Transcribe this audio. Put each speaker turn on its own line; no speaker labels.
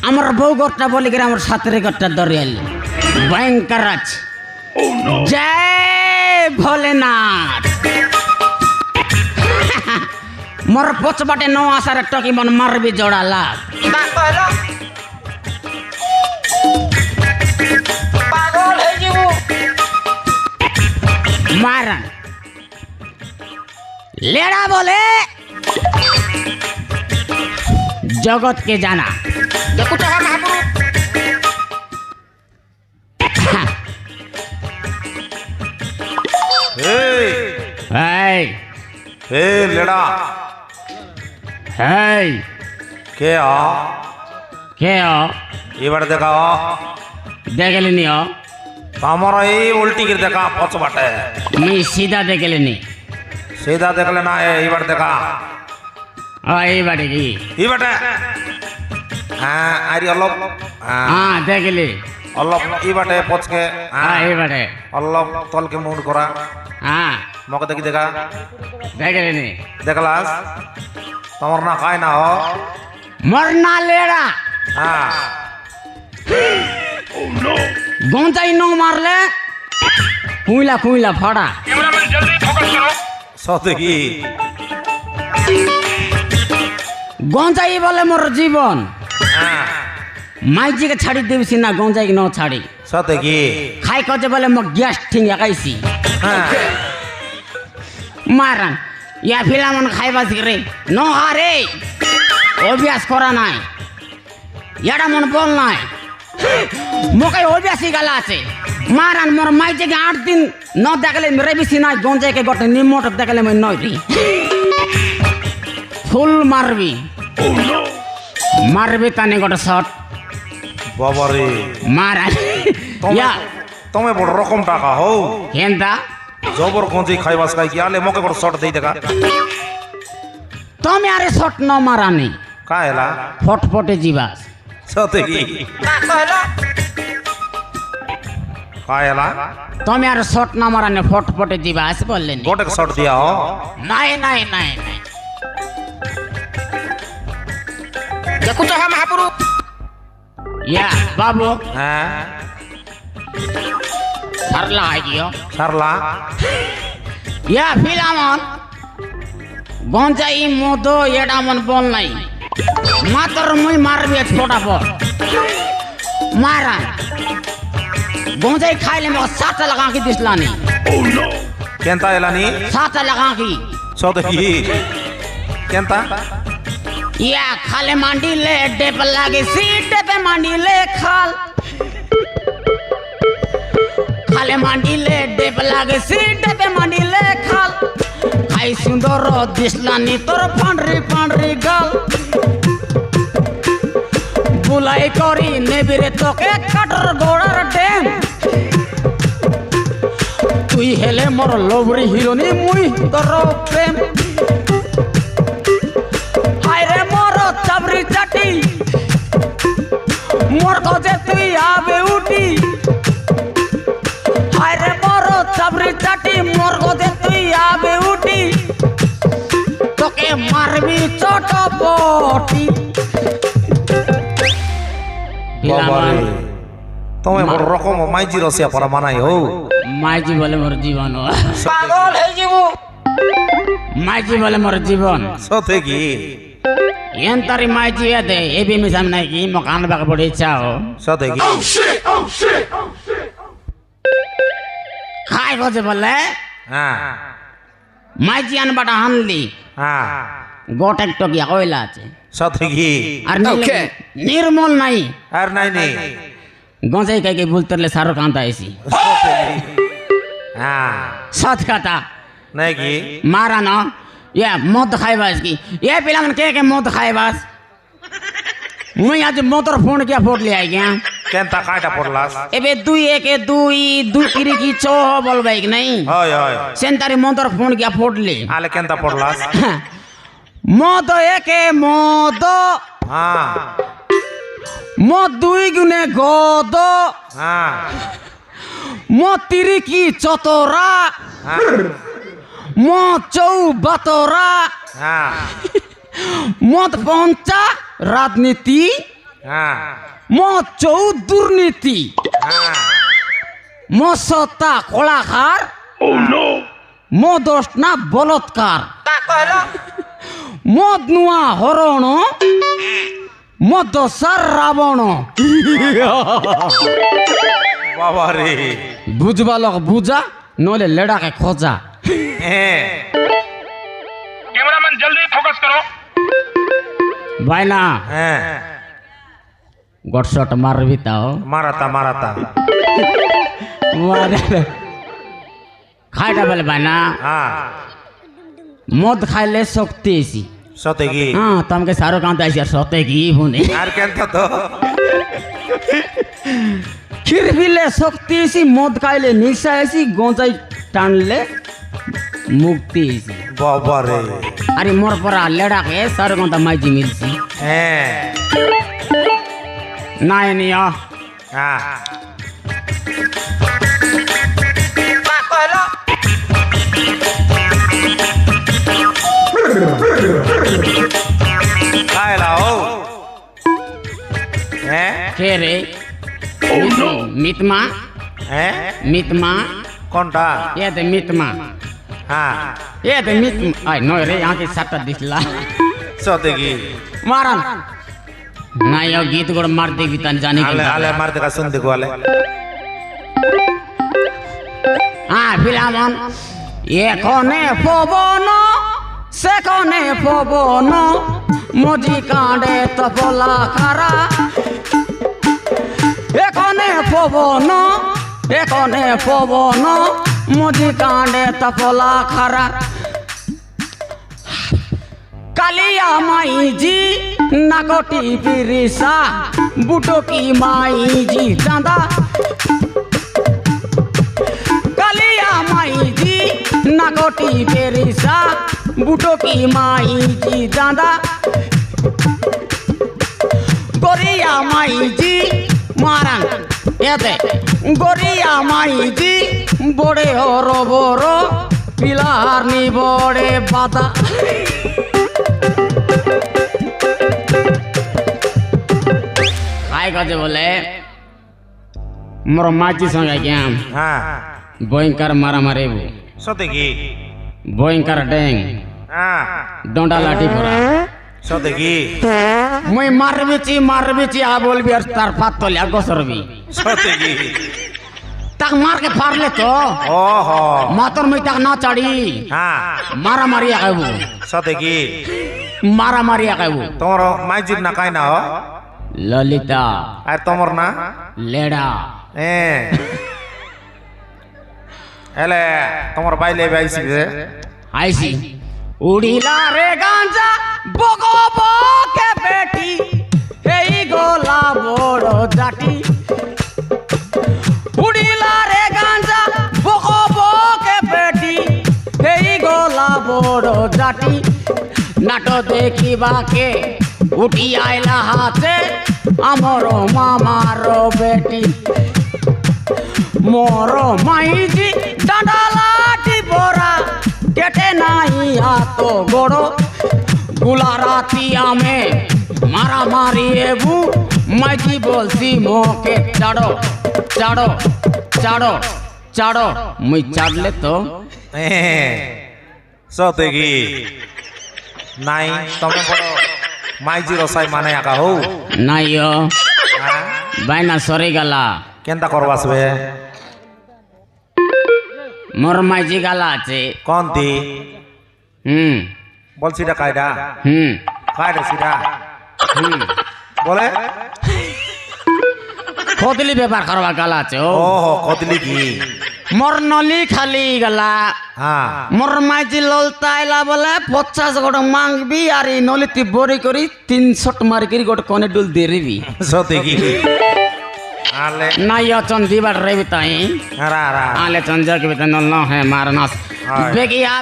আমার বউ ঘরটা বলি করে আমার সাথে ঘরটা ধরে এলি ভয়ঙ্কর আছে জয় ভোলেনাথ মোর পচবাটে ন আসার টকি মন মারবি জোড়া লাভ
পাগল হয়ে যাব
মারা লেড়া বলে জগৎকে জানা
দেখো টাকা মহাপুরু
এই
ए लेड़ा
এই
के आ
কে
ये बार देखा
দেখেলিনি
हमारा ये उल्टी गिर देखा पच बाटे
मी सीधा দেখেলিনি
सीधा देख लेना है ये बार देखा
এই বাড়ি কি
ये बाटे हाँ आरी अल्लाह
হ্যাঁ দেখলি
अल्लाह ये बाटे पच के
এই বাড়ি
अल्लाह तल के मुंड करा
হ্যাঁ
मौका देखी देखा
দেখেলিনি
देखलास तुम्हार ना खाए ना हो
মরনা লেড়া
हाँ
গঞ্জাই ন মারলে কুইলা কুইলা ফাড়া
सौ देखी
গঞ্জাই বলে মোর জীবন
हाँ
মাইজিকে ছাড়ি দেবছি না গঞ্জাই ন ছাড়ি
सौ देखी
খাই কজে বলে মো গ্যাস ঠিক একাইছি
हाँ
মারান ইয়া ফিলামন খাইবাস রে ন হারে অভ্যাস করা নাই ইয়াটা মন বল নাই মোকাই অভ্যাসই গালা আছে মারান মোর মাইজিকে 8 দিন ন দেখলে রেবিছি নাই গঞ্জাইকে গটে নিমট দেখলে মই নয় রি ফুল মারবি মারবি তানে গটে শট
बाबा रे
মারান ইয়া
तुम्हें बड़ रकम टाका हो
কেনটা
जबर गंजी खाइबास खाई कि आले मौके पर शॉट दे देगा
তুমি আরে শট ন মারানি
का हैला
ফটফটে জিবাস
सते की
না কইলো
का हैला
তুমি আর শট না মারানি ফটফটে জিবাস বললেন
गोटे शॉट दिया हो
নাই নাই নাই নাই
দেখো টাকা মহাপুরু
ইয়া বাবু
हैं
সারলা আইও
सरला
ইয়া ফিলামন গঞ্জাই মদো এটা মন বল নাই মাতর মুই মারবি ফটাফট মারা গঞ্জাই খাইলে মো সাতা লাগা কি দিসলানি
केंता हैला नी
সাতা লাগা কি
सते की केंता
ইয়া খালে মান্ডিলে ডেপ লাগে সিট ডেপে মান্ডিলে খাল খালে মান্ডিলে ডেপ লাগে সিট ডেপে মান্ডিলে খাল খাই সুন্দর দিসলানি তোর পান্ডরি পান্ডরি গাল বুলাই করি নেবিরে তোকে কাটর গোড়ার ডেম তুই হেলে মোর লবরি হিরোনি মুই তোর প্রেম হায়রে মোর চাবরি চাটি মোর গজে তুই আবে উঠি হায়রে মোর চাবরি চাটি মোর গজে তুই আবে উঠি তোকে মারবি চটপটি
बाबा रे तुम्हें बड़ रकम माइजी रसिया पर मानाई हो
মাইজি বলে মোর জীবন
পাগল হয়ে যাব
মাইজি বলে মোর জীবন
सते की
এন তারি মাইজি দে এ বি মিসাম নাই কি মকান বাক বড়ি চাও
सते की
খাই গজে বলে
हाँ
মাইজি আনবাটা হানলি
हाँ
গোটেক টকিয়া কইলা আছে
सते की
আর নির্মল নাই
अरे नहीं नहीं
গঞ্জাই কাইকে বলতেলে সারো কান্তা আইছি
हाँ
সৎ কথা
नहीं की
মারা ন ইয়া মদ খাইবাস কি এ পিলামন কে মদ খাইবাস মুই আজ মদর ফোন কিয়া ফোটলি আই গিয়া
केंता काटा पड़लास
এবে 2 1 2 2 3 কি 6 বলবাই কি নাই
होय होय
সেন্টারি মদর ফোন কিয়া ফোটলি
आले केंता पड़लास
মদ একে মদ
हाँ
মদ 2 গুণে গদ
हाँ
মদ 3 কি চতরা
हाँ
মদ 4
हाँ
মদ পঞ্চা রাজনীতি
হ্যাঁ
মো চৌ দুর্নীতি
হ্যাঁ
মো সত্তা কলাকার মো দোষ না বলৎকার
তা কহিল
মদ নুয়া হরণ মদ সার রাবণ
বাবা রে
বুঝবা লোক বুঝা নলে লেডাকে খোঁজা
হ্যাঁ
कैमरामैन जल्दी फोकस करो
ভাইনা
হ্যাঁ
গট শট মারবি তাও
মারাতা মারাতা
মারে খাইটা বলে ভাইনা
হ্যাঁ
মদ খাইলে শক্তি এসি
সতে কি
হ্যাঁ তোমাকে সারো কান্তে আসি আর সতে কি ভুনে
আর কেন তো
ক্ষীর পিলে শক্তি এসি মদ খাইলে নিশা এসি গোঁজাই টানলে মুক্তি এসি
বাবা রে
আরে মোর পরা লেডাকে সারো কান্তা মাইজি মিলছি
হ্যাঁ
নাই নিয়া
হ্যাঁ
তা কহিল
খাইলাও হ্যাঁ
কে রে মিতমা
হ্যাঁ
মিতমা
কোনটা
ये तो मितमा
হ্যাঁ
ये तो मित आई नो रे यहाँ की सट्टा दिखला
সতে কি
मारन ना यो गीत गोड़ मार देगी तन जाने के
আলে আলে মার দেখা শুন দেখো আলে
हाँ फिलामन ये कोने पवन से कोने पवन मोजी कांडे तपला खारा ये कोने पवन मोजी कांडे तपला खारा कालिया माई जी नागोटी पिरिसा बुटो की माई जी चांदा कालिया माई जी नागोटी पिरिसा बुटो की माई जी चांदा गोरिया माई जी मारन एते गोरिया माई जी बड़े हरो बड़ो पिलार नी बड़े बाता काय कहते बोले मोर माची संगे क्या
হ্যাঁ
भयंकर मारा मारे
সতে কি
भयंकर डेंग
হ্যাঁ
डोंडा लाठी पड़ा
সতে কি
मुई मारबिची आ बोलबी और तार पात तो लिया गोसरबी
সতে কি
तक मार के फाड़ ले तो
ওহো
मातर मुई तक ना चढ़ी
হ্যাঁ
मारा मारी आगबू
সতে কি
मारा मारी आगबू
তোমার মাইজির না কাই না হ
ललिता
আর তোমার না
लेडा
হ্যাঁ এলে তোমার বাইলে বাইছি রে
आईसी उड़ीला रे गांजा बगो के बेटी हेई गोला बोड़ो जाटी उड़ीला रे गांजा बगो के बेटी हेई गोला बोड़ो जाटी नाटो देखी बाके उठी आइला हाथे हमरो मामारो बेटी मोरो माईजी डांडा लाठी बोरा केटे नाही हाथो गोड़ो गुलारातिया में मारा मारी एबू माईजी बोलसी मोके चढ़ो चढ़ो चढ़ो चढ़ो मुई चढ़ ले तो
সতে কি নাই তুমি বড় মাইজি রসাই মানে আকা হও
नाइयो बाइना सरी गला
কেনটা করবাসবে
मोर माईजी गला আছে
কোনটি বলছি এটা কায়দা কায়দা সিধা বলে
खोदली व्यापार करवा गला আছে ও
ওহো কতলি কি
मोर नली खाली गला
হ্যাঁ
मोर माइजी ललता आइला बोले 50 गोट मांगबी আর এই নলিতি বড়ি করি 300 মারি করি গোট কোনে ডুল দেরিবি
সতে কি আলে
नाइयो चन दीवार रेबी ताई
রা রা
आले चंजा के बेतन न है मारना
हाय।
बेगिया